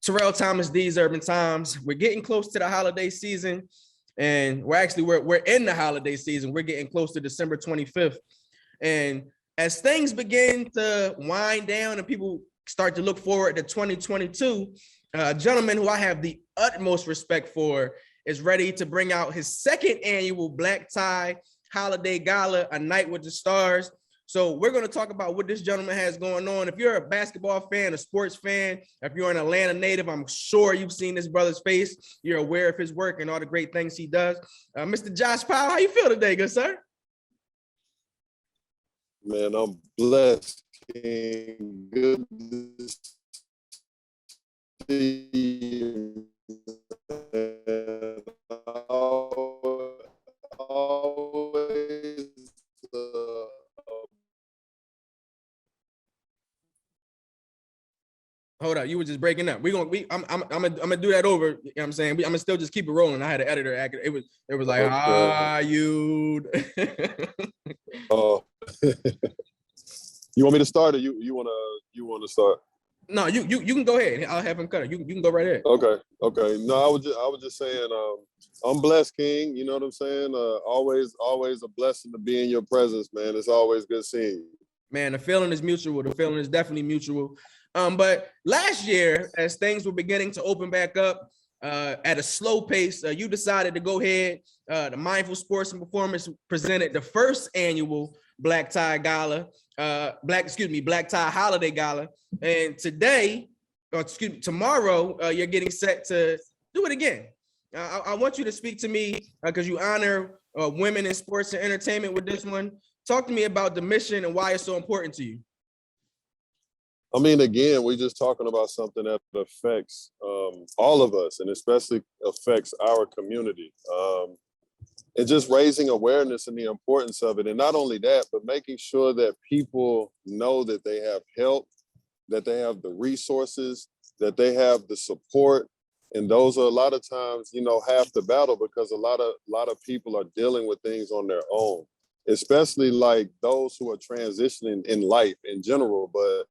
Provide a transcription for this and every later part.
Terrell Thomas, These Urban Times. We're getting close to the holiday season, and we're in the holiday season. We're getting close to December 25th. And as things begin to wind down and people start to look forward to 2022, a gentleman who I have the utmost respect for is ready to bring out his second annual Black Tie Holiday Gala, A Night with the Stars. So we're going to talk about what this gentleman has going on. If you're a basketball fan, a sports fan, if you're an Atlanta native, I'm sure you've seen this brother's face. You're aware of his work and all the great things he does. Mr. Josh Powell, how you feel today, good sir? Man, I'm blessed. Good to see you. Always, Hold up, you were just breaking up. I'm gonna do that over. You know what I'm saying? I'm gonna still just keep it rolling. I had an editor. It was like, okay. you. Oh, you want me to start, or you wanna start? No, you can go ahead. I'll have him cut it. You can go right ahead. Okay. No, I was just saying, I'm blessed, King. You know what I'm saying? Always a blessing to be in your presence, man. It's always good seeing you. Man, the feeling is mutual. The feeling is definitely mutual. But last year, as things were beginning to open back up at a slow pace, you decided to go ahead. The Mindful Sports and Performance presented the first annual Black Tie Gala, Black Tie Holiday Gala. And tomorrow, you're getting set to do it again. I want you to speak to me because you honor women in sports and entertainment with this one. Talk to me about the mission and why it's so important to you. I mean, again, we're just talking about something that affects all of us, and especially affects our community. And just raising awareness and the importance of it. And not only that, but making sure that people know that they have help, that they have the resources, that they have the support. And those are a lot of times, half the battle, because a lot of people are dealing with things on their own, especially like those who are transitioning in life in general. But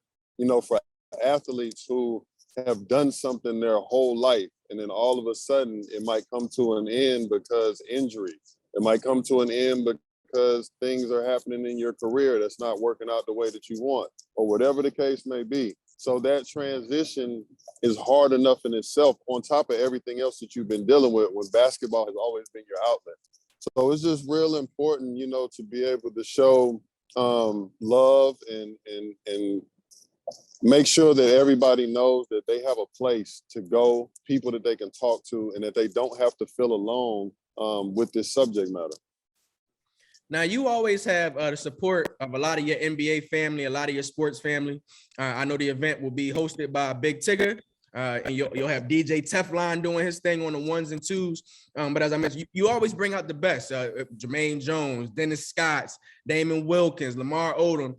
for athletes who have done something their whole life, and then all of a sudden it might come to an end because injury. It might come to an end because things are happening in your career that's not working out the way that you want, or whatever the case may be. So that transition is hard enough in itself, on top of everything else that you've been dealing with, when basketball has always been your outlet. So it's just real important, to be able to show love and make sure that everybody knows that they have a place to go, people that they can talk to, and that they don't have to feel alone with this subject matter. Now, you always have the support of a lot of your NBA family, a lot of your sports family. I know the event will be hosted by Big Tigger, and you'll have DJ Teflon doing his thing on the ones and twos. But as I mentioned, you always bring out the best. Jermaine Jones, Dennis Scotts, Damon Wilkins, Lamar Odom.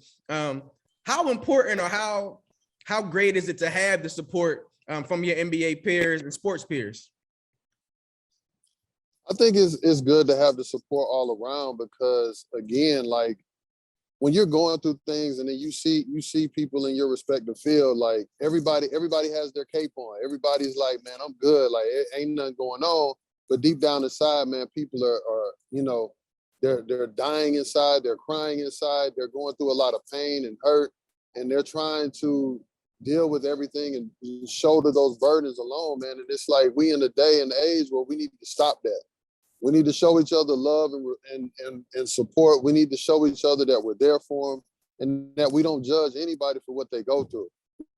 How important or how great is it to have the support from your NBA peers and sports peers? I think it's good to have the support all around, because again, like when you're going through things and then you see people in your respective field, like everybody has their cape on. Everybody's like, man, I'm good. Like it ain't nothing going on. But deep down inside, man, people are they're dying inside, they're crying inside, they're going through a lot of pain and hurt, and they're trying to deal with everything and shoulder those burdens alone, man. And it's like, we in the day and age where we need to stop that. We need to show each other love and support. We need to show each other that we're there for them, and that we don't judge anybody for what they go through.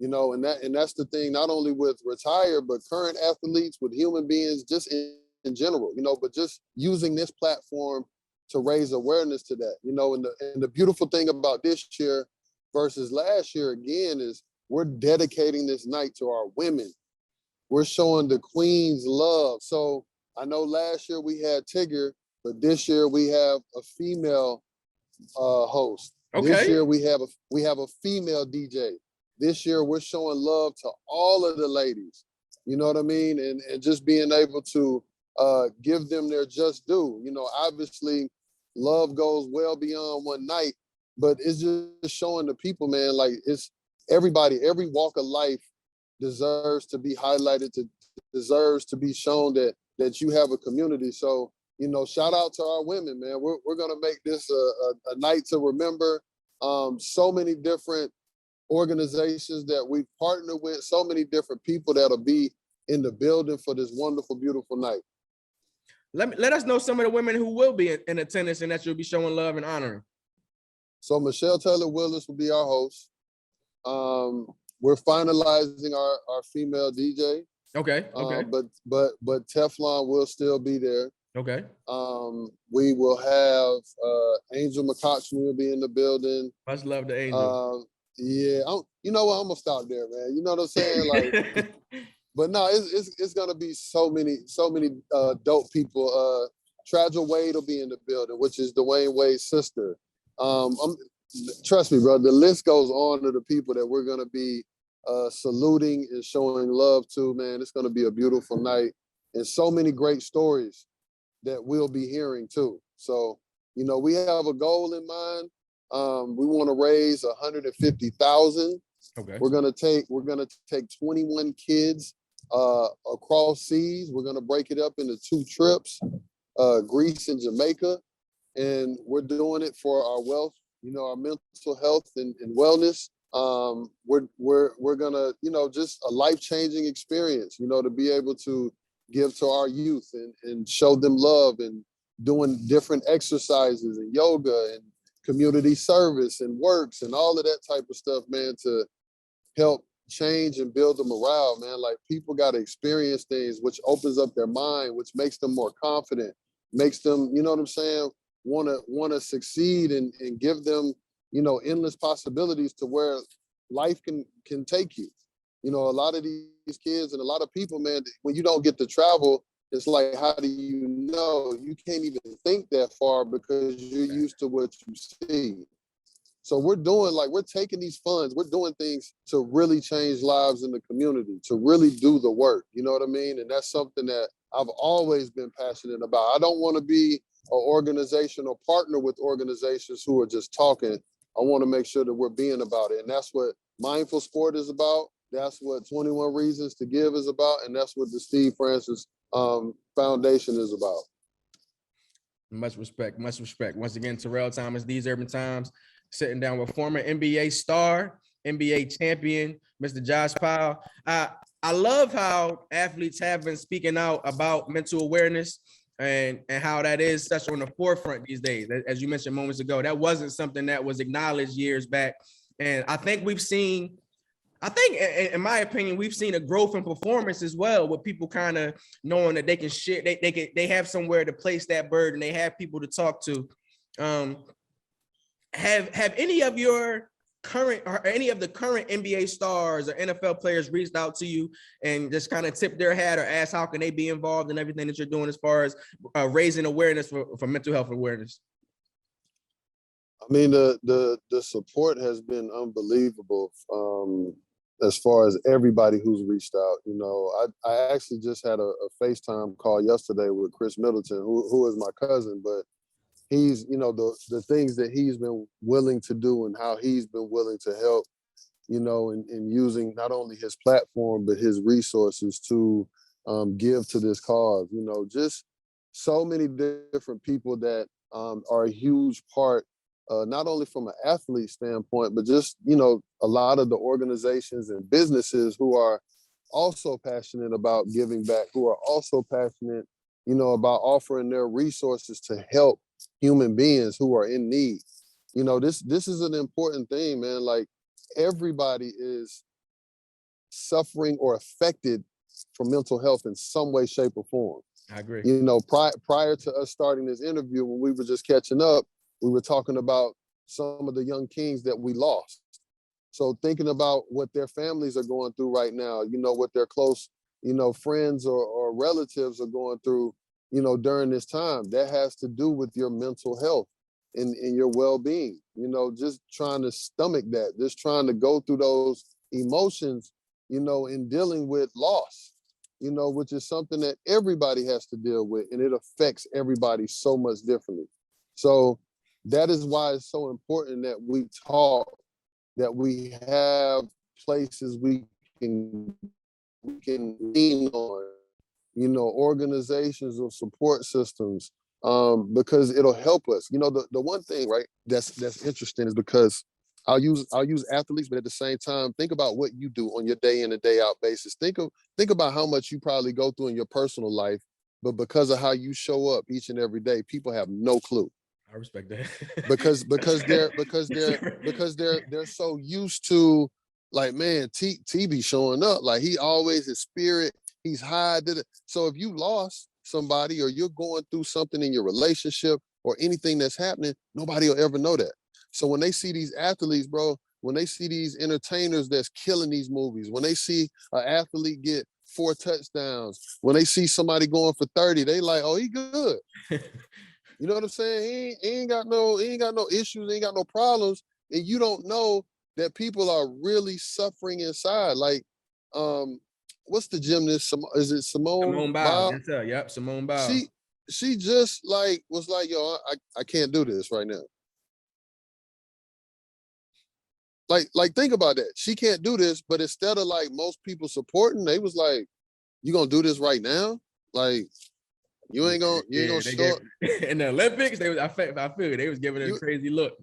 And that's the thing, not only with retired, but current athletes, with human beings, just in general, but just using this platform to raise awareness to that, and the beautiful thing about this year versus last year, again, is we're dedicating this night to our women. We're showing the queens love. So I know last year we had Tigger, but this year we have a female host. Okay. This year we have a female DJ. This year we're showing love to all of the ladies. You know what I mean? And just being able to give them their just due. Obviously love goes well beyond one night, but it's just showing the people, man, like it's everybody, every walk of life deserves to be highlighted, deserves to be shown that you have a community. So, shout out to our women, man. We're gonna make this a night to remember. So many different organizations that we've partnered with, so many different people that'll be in the building for this wonderful, beautiful night. Let us know some of the women who will be in attendance and that you'll be showing love and honoring. So Michelle Taylor Willis will be our host. We're finalizing our female DJ. Okay. But Teflon will still be there. Okay. We will have Angel McCoxney will be in the building. Much love to Angel. Yeah, you know what? I'm gonna stop there, man. You know what I'm saying? Like, but no, it's gonna be so many dope people. Tragil Wade will be in the building, which is Dwayne Wade's sister. Trust me, bro. The list goes on to the people that we're gonna be saluting and showing love to. Man, it's gonna be a beautiful night, and so many great stories that we'll be hearing too. So, we have a goal in mind. We want to raise 150,000. Okay. We're gonna take 21 kids across seas. We're gonna break it up into 2 trips, Greece and Jamaica, and we're doing it for our wealth, our mental health and wellness. We're gonna, just a life-changing experience, to be able to give to our youth and show them love, and doing different exercises and yoga and community service and works and all of that type of stuff, man, to help change and build the morale, man. Like, people got to experience things, which opens up their mind, which makes them more confident, makes them, you know what I'm saying, want to succeed, and give them, endless possibilities to where life can take you. A lot of these kids and a lot of people, man, when you don't get to travel, it's like, how do you know? You can't even think that far because you're used to what you see. So we're taking these funds, we're doing things to really change lives in the community, to really do the work. You know what I mean? And that's something that I've always been passionate about. I don't want to be an organization or partner with organizations who are just talking. I want to make sure that we're being about it. And that's what Mindful Sport is about. That's what 21 Reasons to Give is about. And that's what the Steve Francis Foundation is about. Much respect. Once again, Terrell Thomas, These Urban Times, sitting down with former NBA star, NBA champion, Mr. Josh Powell. I love how athletes have been speaking out about mental awareness and how that is such on the forefront these days. As you mentioned moments ago, that wasn't something that was acknowledged years back. And I think in my opinion, we've seen a growth in performance as well, with people kind of knowing that they can share, they have somewhere to place that burden, they have people to talk to. Have any of your current or any of the current NBA stars or NFL players reached out to you and just kind of tipped their hat or asked how can they be involved in everything that you're doing as far as raising awareness for mental health awareness? I mean, the support has been unbelievable. As far as everybody who's reached out, I actually just had a FaceTime call yesterday with Chris Middleton, who is my cousin, but he's, the things that he's been willing to do and how he's been willing to help, in using not only his platform, but his resources to give to this cause, just so many different people that are a huge part, not only from an athlete standpoint, but just, a lot of the organizations and businesses who are also passionate about giving back, who are also passionate, about offering their resources to help human beings who are in need. This is an important thing, man. Like, everybody is suffering or affected from mental health in some way, shape, or form. I agree. Prior to us starting this interview, when we were just catching up, we were talking about some of the young kings that we lost. So thinking about what their families are going through right now, what their close, friends or relatives are going through, during this time, that has to do with your mental health and your well-being, just trying to stomach that, just trying to go through those emotions, in dealing with loss, which is something that everybody has to deal with, and it affects everybody so much differently. So that is why it's so important that we talk, that we have places we can we can lean on, organizations or support systems, because it'll help us. The one thing, right, that's interesting is because I'll use athletes, but at the same time, think about what you do on your day in and day out basis. Think about how much you probably go through in your personal life, but because of how you show up each and every day, people have no clue. I respect that. They're so used to, like, man, T be showing up, like he always his spirit, he's high. So if you lost somebody or you're going through something in your relationship or anything that's happening, nobody will ever know that. So when they see these athletes, bro, when they see these entertainers that's killing these movies, when they see an athlete get 4 touchdowns, when they see somebody going for 30, they like, oh, he good. You know what I'm saying? He ain't got no issues, he ain't got no problems. And you don't know that people are really suffering inside. Like, what's the gymnast? Is it Simone Biles? Yes, sir. Yep, Simone Biles. She just was like, yo, I can't do this right now. Like think about that. She can't do this, but instead of like most people supporting, they was like, you gonna do this right now? Like, you ain't gonna show up in the Olympics. I feel they was giving it a crazy look.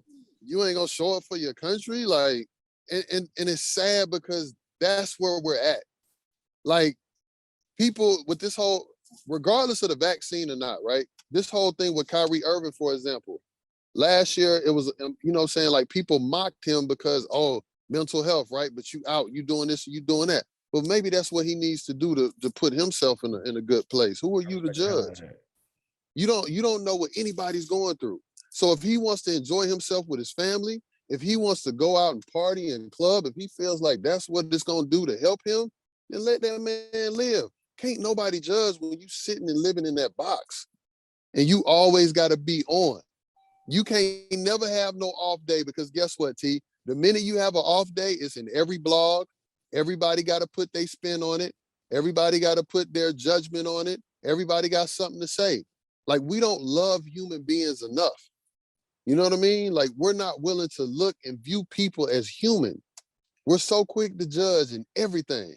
You ain't gonna show up for your country, like, and it's sad because that's where we're at. Like, people with this whole, regardless of the vaccine or not, right? This whole thing with Kyrie Irving, for example, last year it was, saying, like, people mocked him because, oh, mental health, right? But you out, you doing this, you doing that. But maybe that's what he needs to do to put himself in a good place. Who are you to judge? You don't know what anybody's going through. So if he wants to enjoy himself with his family, if he wants to go out and party and club, if he feels like that's what it's gonna do to help him, then let that man live. Can't nobody judge when you sitting and living in that box and you always gotta be on. You can't never have no off day, because guess what, T? The minute you have an off day, it's in every blog. Everybody got to put their spin on it. Everybody got to put their judgment on it. Everybody got something to say. Like, we don't love human beings enough. You know what I mean? Like, we're not willing to look and view people as human. We're so quick to judge in everything.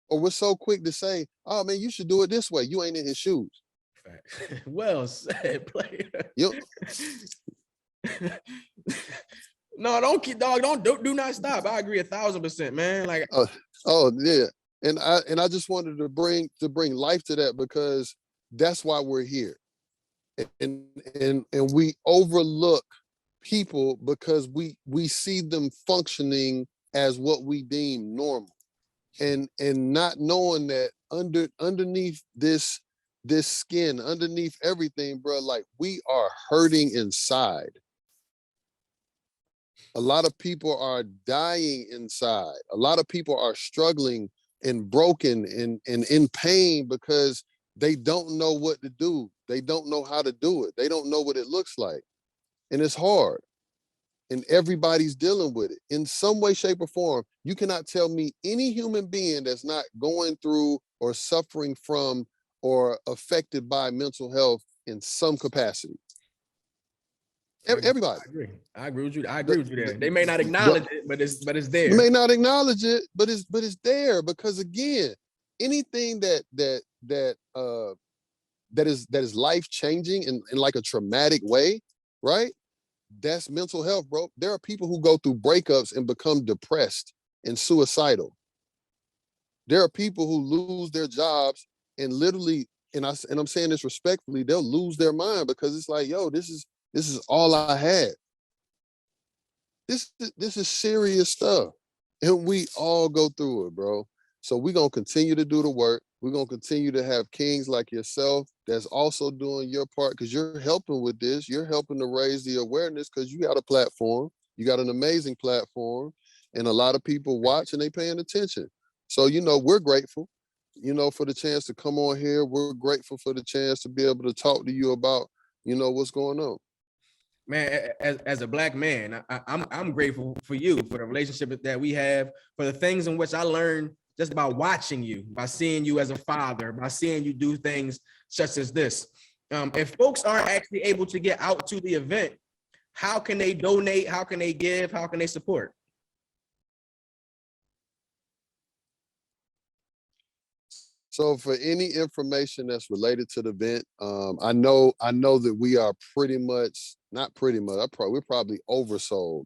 Or we're so quick to say, oh man, you should do it this way. You ain't in his shoes. Well said, player. Yep. No, don't keep, dog. Do not stop. I agree 1,000%, man. Like, oh yeah, and I just wanted to bring life to that, because that's why we're here, and we overlook people because we see them functioning as what we deem normal, and not knowing that underneath this skin, underneath everything, bro, like, we are hurting inside. A lot of people are dying inside. A lot of people are struggling and broken and in pain because they don't know what to do. They don't know how to do it. They don't know what it looks like. And it's hard. And everybody's dealing with it in some way, shape, or form. You cannot tell me any human being that's not going through or suffering from or affected by mental health in some capacity. Everybody. I agree with you. I agree with you there. They may not acknowledge it, but it's there. They may not acknowledge it, but it's there, because again, anything that is life changing in like a traumatic way, right? That's mental health, bro. There are people who go through breakups and become depressed and suicidal. There are people who lose their jobs and literally, and I'm saying this respectfully, they'll lose their mind because it's like, yo, this is all I had. This is serious stuff. And we all go through it, bro. So we're going to continue to do the work. We're going to continue to have kings like yourself that's also doing your part, because you're helping with this. You're helping to raise the awareness because you got a platform. You got an amazing platform. And a lot of people watch and they paying attention. So, we're grateful, for the chance to come on here. We're grateful for the chance to be able to talk to you about, what's going on. Man, as a Black man, I'm grateful for you, for the relationship that we have, for the things in which I learned just by watching you, by seeing you as a father, by seeing you do things such as this. If folks aren't actually able to get out to the event, how can they donate? How can they give? How can they support? So for any information that's related to the event, I know that we are pretty much, not pretty much, we're probably oversold,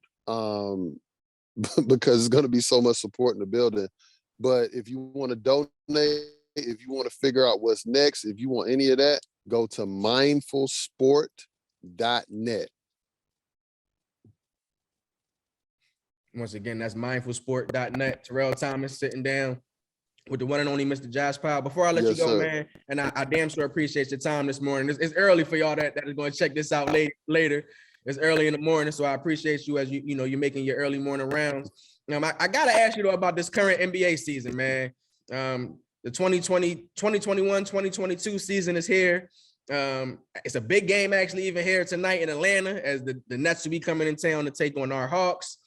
because it's going to be so much support in the building. But if you want to donate, if you want to figure out what's next, if you want any of that, go to mindfulsport.net. Once again, that's mindfulsport.net. Terrell Thomas sitting down with the one and only Mr. Josh Powell. Before I let you go, man, and I damn sure appreciate your time this morning. It's early for y'all that is going to check this out later. It's early in the morning, so I appreciate you as you're making your early morning rounds. I got to ask you, though, about this current NBA season, man. The 2021-2022 season is here. It's a big game, actually, even here tonight in Atlanta, as the Nets will be coming in town to take on our Hawks.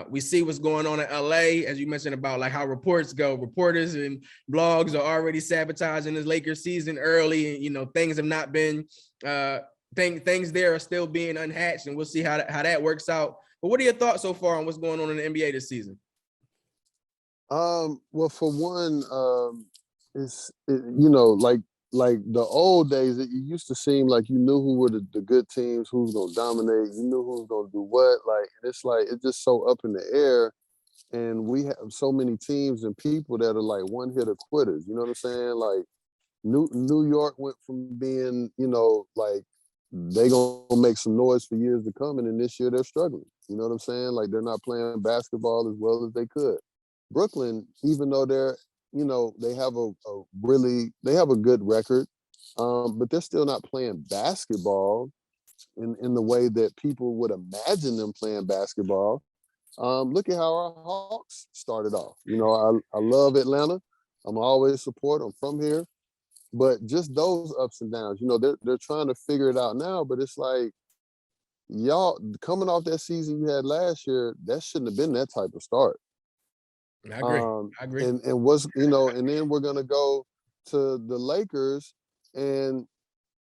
We see what's going on in LA, as you mentioned about like how reports go. Reporters and blogs are already sabotaging this Lakers season early. Things have not been things there are still being unhatched, and we'll see how that works out. But what are your thoughts so far on what's going on in the NBA this season? Well, for one, like the old days, it used to seem like you knew who were the good teams, who's gonna dominate, you knew who's gonna do what. It's just so up in the air, and we have so many teams and people that are like one hitter quitters. You know what I'm saying? Like New York went from being, like they gonna make some noise for years to come, and then this year they're struggling. You know what I'm saying? Like they're not playing basketball as well as they could. Brooklyn, even though they're, they have a good record, but they're still not playing basketball in the way that people would imagine them playing basketball. Look at how our Hawks started off. I love Atlanta. I'm always support. I'm from here, but just those ups and downs. They're trying to figure it out now, but it's like y'all coming off that season you had last year. That shouldn't have been that type of start. I agree. And what's and then we're gonna go to the Lakers, and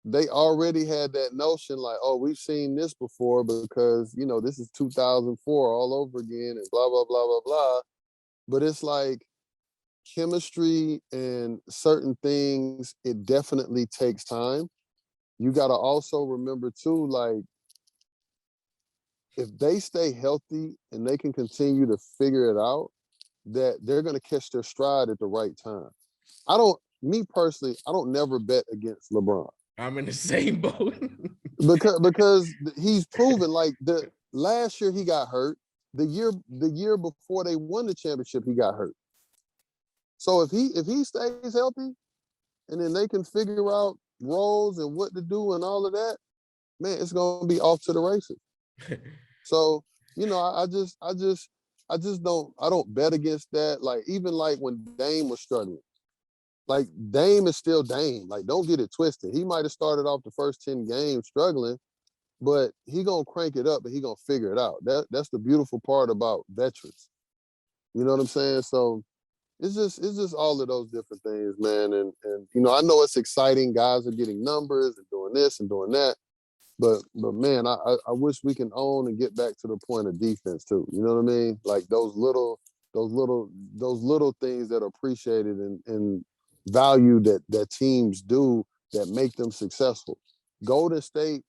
they already had that notion like, oh, we've seen this before because this is 2004 all over again and blah blah blah blah blah. But it's like chemistry and certain things, it definitely takes time. You got to also remember too, like if they stay healthy and they can continue to figure it out, that they're going to catch their stride at the right time. Me personally, I don't never bet against LeBron. I'm in the same boat. because he's proven, like the last year he got hurt. The year before they won the championship, he got hurt. So if he stays healthy and then they can figure out roles and what to do and all of that, man, it's going to be off to the races. So, I don't bet against that. Like, even like when Dame was struggling, like Dame is still Dame. Like, don't get it twisted. He might have started off the first 10 games struggling, but he gonna crank it up and he gonna figure it out. That's the beautiful part about veterans. You know what I'm saying? So it's just all of those different things, man. And I know it's exciting. Guys are getting numbers and doing this and doing that. But man, I wish we can own and get back to the point of defense too. You know what I mean? Like those little things that are appreciated and valued that teams do that make them successful. Golden State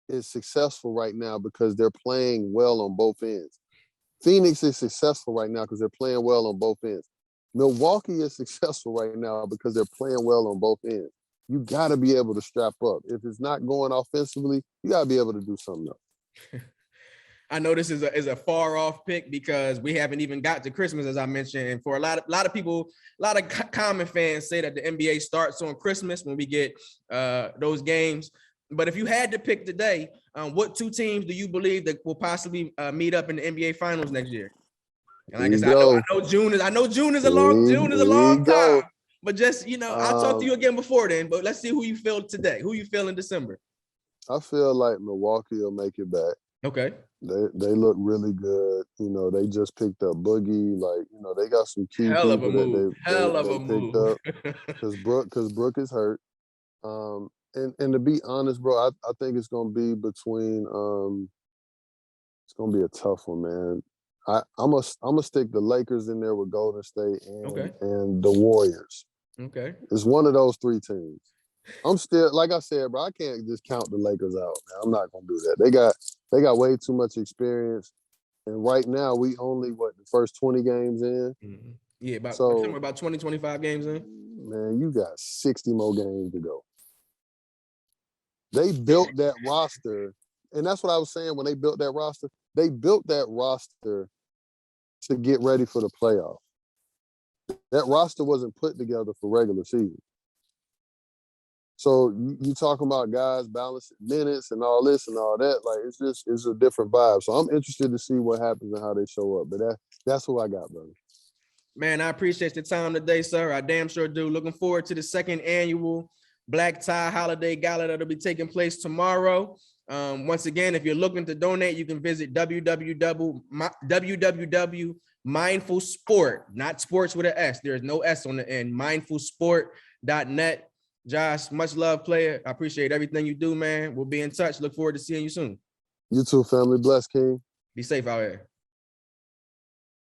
is successful right now because they're playing well on both ends. Phoenix is successful right now because they're playing well on both ends. Milwaukee is successful right now because they're playing well on both ends. You got to be able to strap up. If it's not going offensively, you got to be able to do something else. I know this is a far off pick because we haven't even got to Christmas, as I mentioned. And for a lot of people, a lot of common fans say that the NBA starts on Christmas when we get those games. But if you had to pick today, what two teams do you believe that will possibly meet up in the NBA Finals next year? And like I said, I know June is a long time. But just, I'll talk to you again before then. But let's see who you feel today. Who you feel in December? I feel like Milwaukee will make it back. Okay. They look really good. They just picked up Boogie. Like, they got some key people that they picked up because Brooke is hurt. And to be honest, bro, I think it's gonna be between it's gonna be a tough one, man. I'm gonna stick the Lakers in there with Golden State and the Warriors. Okay. It's one of those three teams. I'm still, like I said, bro, I can't just count the Lakers out, man. I'm not gonna do that. They got way too much experience. And right now we only the first 20 games in. Mm-hmm. Yeah, I think So we're about 20, 25 games in. man, you got 60 more games to go. They built that roster, and that's what I was saying when they built that roster. They built that roster to get ready for the playoffs. That roster wasn't put together for regular season. So you talking about guys balancing minutes and all this and all that, like it's a different vibe. So I'm interested to see what happens and how they show up. But that's who I got, brother. Man, I appreciate the time today, sir. I damn sure do. Looking forward to the second annual Black Tie Holiday Gala that'll be taking place tomorrow. Once again, if you're looking to donate, you can visit www.mindfulsport, not sports with an S. There's no S on the end. Mindfulsport.net. Josh, much love, player. I appreciate everything you do, man. We'll be in touch. Look forward to seeing you soon. You too, family. Bless, King. Be safe out here.